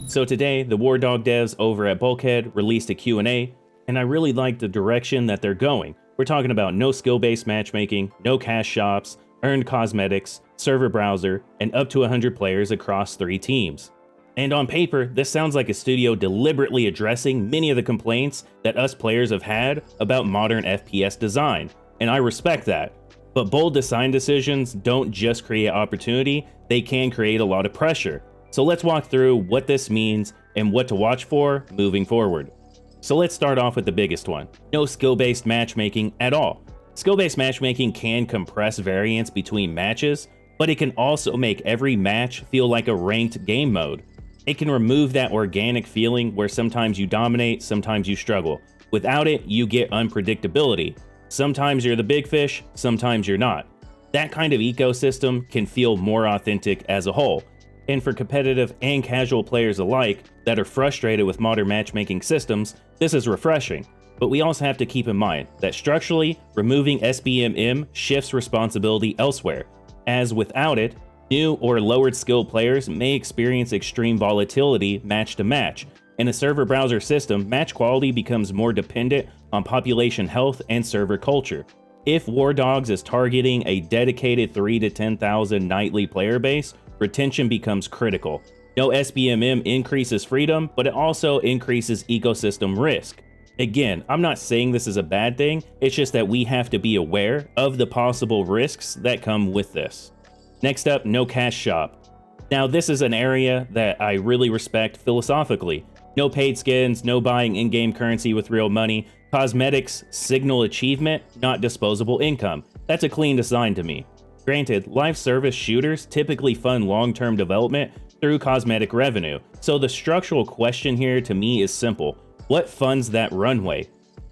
So today, the Wardog devs over at Bulkhead released a Q&A, and I really like the direction that they're going. We're talking about no skill-based matchmaking, no cash shops, earned cosmetics, server browser, and up to 100 players across 3 teams. And on paper, this sounds like a studio deliberately addressing many of the complaints that us players have had about modern FPS design, and I respect that. But bold design decisions don't just create opportunity, they can create a lot of pressure. So let's walk through what this means and what to watch for moving forward. So let's start off with the biggest one. No skill-based matchmaking at all. Skill-based matchmaking can compress variance between matches, but it can also make every match feel like a ranked game mode. It can remove that organic feeling where sometimes you dominate, sometimes you struggle. Without it, you get unpredictability. Sometimes you're the big fish, sometimes you're not. That kind of ecosystem can feel more authentic as a whole. And for competitive and casual players alike that are frustrated with modern matchmaking systems, this is refreshing. But we also have to keep in mind that structurally, removing SBMM shifts responsibility elsewhere, as without it, new or lowered skill players may experience extreme volatility match to match. In a server browser system, match quality becomes more dependent on population health and server culture. If Wardogs is targeting a dedicated 3,000 to 10,000 nightly player base, retention becomes critical. No SBMM increases freedom, but it also increases ecosystem risk. Again, I'm not saying this is a bad thing, it's just that we have to be aware of the possible risks that come with this. Next up, no cash shop. Now this is an area that I really respect philosophically. No paid skins, no buying in-game currency with real money, cosmetics signal achievement, not disposable income. That's a clean design to me. Granted, live service shooters typically fund long-term development through cosmetic revenue, so the structural question here to me is simple. What funds that runway?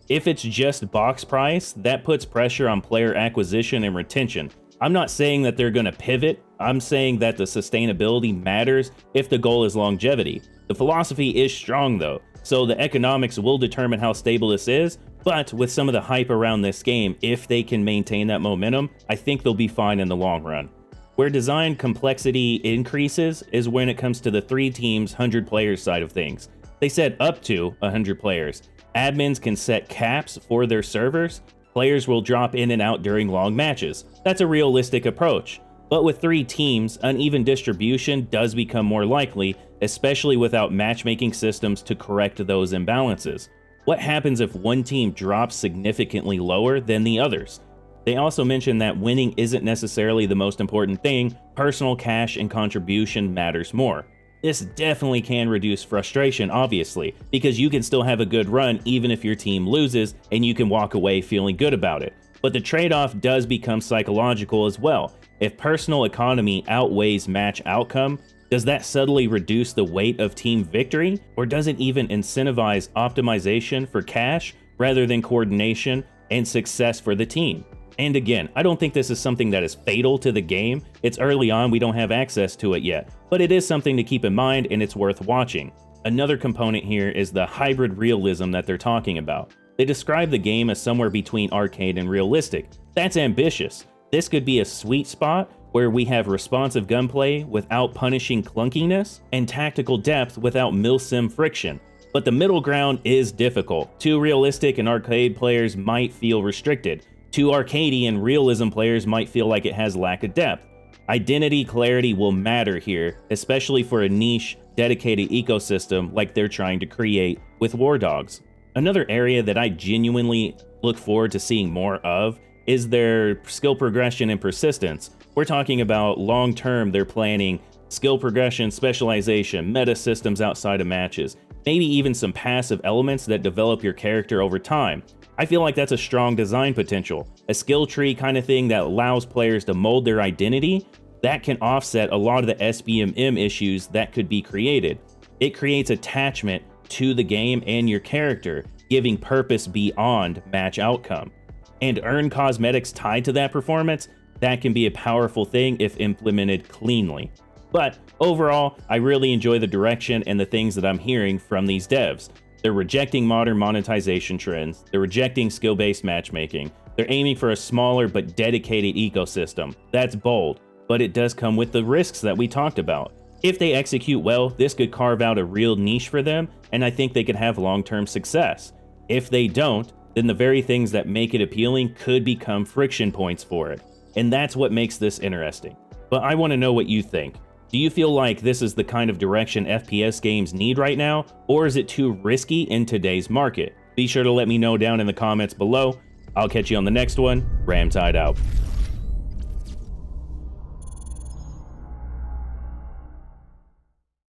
If it's just box price, that puts pressure on player acquisition and retention. I'm not saying that they're going to pivot, I'm saying that the sustainability matters if the goal is longevity. The philosophy is strong though, so the economics will determine how stable this is, but with some of the hype around this game, if they can maintain that momentum, I think they'll be fine in the long run. Where design complexity increases is when it comes to the 3 teams, 100 players side of things. They said up to 100 players. Admins can set caps for their servers. Players will drop in and out during long matches. That's a realistic approach. But with 3 teams, uneven distribution does become more likely, especially without matchmaking systems to correct those imbalances. What happens if one team drops significantly lower than the others? They also mentioned that winning isn't necessarily the most important thing, personal cash and contribution matters more. This definitely can reduce frustration, obviously, because you can still have a good run even if your team loses and you can walk away feeling good about it. But the trade-off does become psychological as well. If personal economy outweighs match outcome, does that subtly reduce the weight of team victory, or does it even incentivize optimization for cash rather than coordination and success for the team? And again, I don't think this is something that is fatal to the game. It's early on, we don't have access to it yet, but it is something to keep in mind and it's worth watching. Another component here is the hybrid realism that they're talking about. They describe the game as somewhere between arcade and realistic. That's ambitious. This could be a sweet spot where we have responsive gunplay without punishing clunkiness and tactical depth without milsim friction. But the middle ground is difficult. Too realistic and arcade players might feel restricted. Too arcadey and realism players might feel like it has lack of depth. Identity clarity will matter here, especially for a niche, dedicated ecosystem like they're trying to create with Wardogs. Another area that I genuinely look forward to seeing more of is their skill progression and persistence. We're talking about long-term, they're planning skill progression, specialization, meta systems outside of matches, maybe even some passive elements that develop your character over time. I feel like that's a strong design potential. A skill tree kind of thing that allows players to mold their identity, that can offset a lot of the SBMM issues that could be created. It creates attachment to the game and your character, giving purpose beyond match outcome. And earn cosmetics tied to that performance, that can be a powerful thing if implemented cleanly. But overall, I really enjoy the direction and the things that I'm hearing from these devs. They're rejecting modern monetization trends, they're rejecting skill-based matchmaking, They're aiming for a smaller but dedicated ecosystem. That's bold, but it does come with the risks that we talked about. If they execute well, this could carve out a real niche for them, and I think they could have long-term success. If they don't, then the very things that make it appealing could become friction points for it. And that's what makes this interesting. But I want to know what you think. Do you feel like this is the kind of direction FPS games need right now, or is it too risky in today's market? Be sure to let me know down in the comments below. I'll catch you on the next one. RAMTEID out.